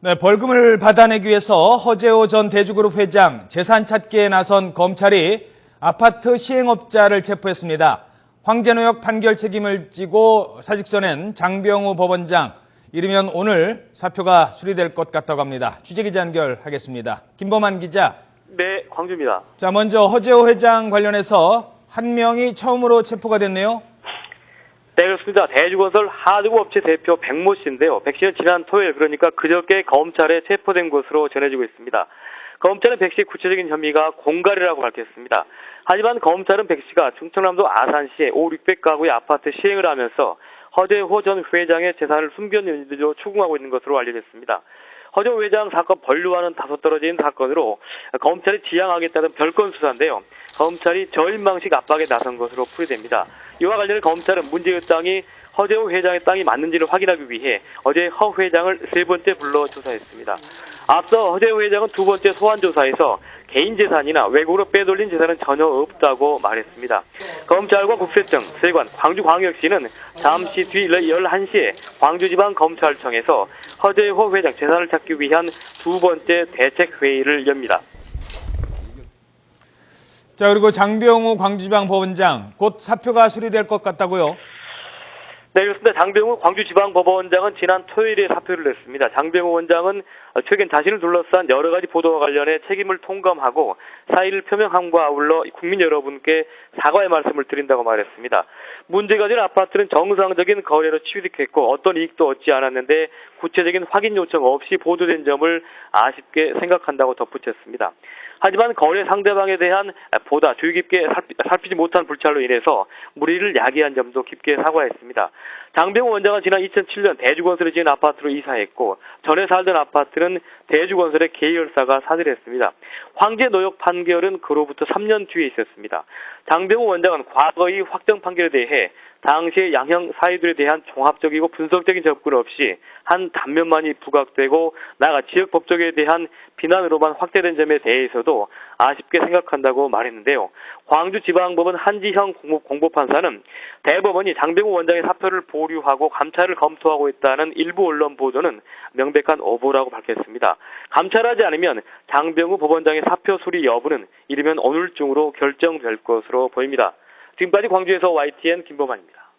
네, 벌금을 받아내기 위해서 허재호 전 대주그룹 회장 재산 찾기에 나선 검찰이 아파트 시행업자를 체포했습니다. 황제노역 판결 책임을 지고 사직서 낸 장병우 법원장, 이르면 오늘 사표가 수리될 것 같다고 합니다. 취재기자 연결하겠습니다. 김범한 기자. 네, 광주입니다. 자, 먼저 허재호 회장 관련해서 한 명이 처음으로 체포가 됐네요. 네, 그렇습니다. 대주건설 하드업체 대표 백모 씨인데요. 백 씨는 지난 토요일, 그러니까 그저께 검찰에 체포된 것으로 전해지고 있습니다. 검찰은 백 씨의 구체적인 혐의가 공갈이라고 밝혔습니다. 하지만 검찰은 백 씨가 충청남도 아산시에 5,600가구의 아파트 시행을 하면서 허재호 전 회장의 재산을 숨겼는 일도 추궁하고 있는 것으로 알려졌습니다. 허재호 회장 사건 본류와는 다소 떨어진 사건으로 검찰이 지향하겠다는 별건 수사인데요. 검찰이 저일망식 압박에 나선 것으로 풀이됩니다. 이와 관련해 검찰은 문제의 땅이 허재호 회장의 땅이 맞는지를 확인하기 위해 어제 허 회장을 3번째 불러 조사했습니다. 앞서 허재호 회장은 2번째 소환 조사에서 개인 재산이나 외국으로 빼돌린 재산은 전혀 없다고 말했습니다. 검찰과 국세청, 세관, 광주광역시는 잠시 뒤 11시에 광주지방검찰청에서 허재호 회장 재산을 찾기 위한 2번째 대책회의를 엽니다. 자, 그리고 장병우 광주지방법원장, 곧 사표가 수리될 것 같다고요? 네, 그렇습니다. 장병우 광주지방법원장은 지난 토요일에 사표를 냈습니다. 장병우 원장은 최근 자신을 둘러싼 여러 가지 보도와 관련해 책임을 통감하고 사의를 표명함과 아울러 국민 여러분께 사과의 말씀을 드린다고 말했습니다. 문제가 된 아파트는 정상적인 거래로 취득했고 어떤 이익도 얻지 않았는데 구체적인 확인 요청 없이 보도된 점을 아쉽게 생각한다고 덧붙였습니다. 하지만 거래 상대방에 대한 보다 주의 깊게 살피지 못한 불찰로 인해서 물의를 야기한 점도 깊게 사과했습니다. 장병우 원장은 지난 2007년 대주건설에 지은 아파트로 이사했고 전에 살던 아파트는 대주건설의 계열사가 사들을 했습니다. 황제노역 판결은 그로부터 3년 뒤에 있었습니다. 장병우 원장은 과거의 확정 판결에 대해 당시의 양형 사유들에 대한 종합적이고 분석적인 접근 없이 한 단면만이 부각되고 나아가 지역 법조계에 대한 비난으로만 확대된 점에 대해서도 아쉽게 생각한다고 말했는데요. 광주지방법원 한지형 공보판사는 대법원이 장병우 원장의 사표를 보류하고 감찰을 검토하고 있다는 일부 언론 보도는 명백한 오보라고 밝혔습니다. 감찰하지 않으면 장병우 법원장의 사표 수리 여부는 이르면 오늘 중으로 결정될 것으로 보입니다. 지금까지 광주에서 YTN 김범환입니다.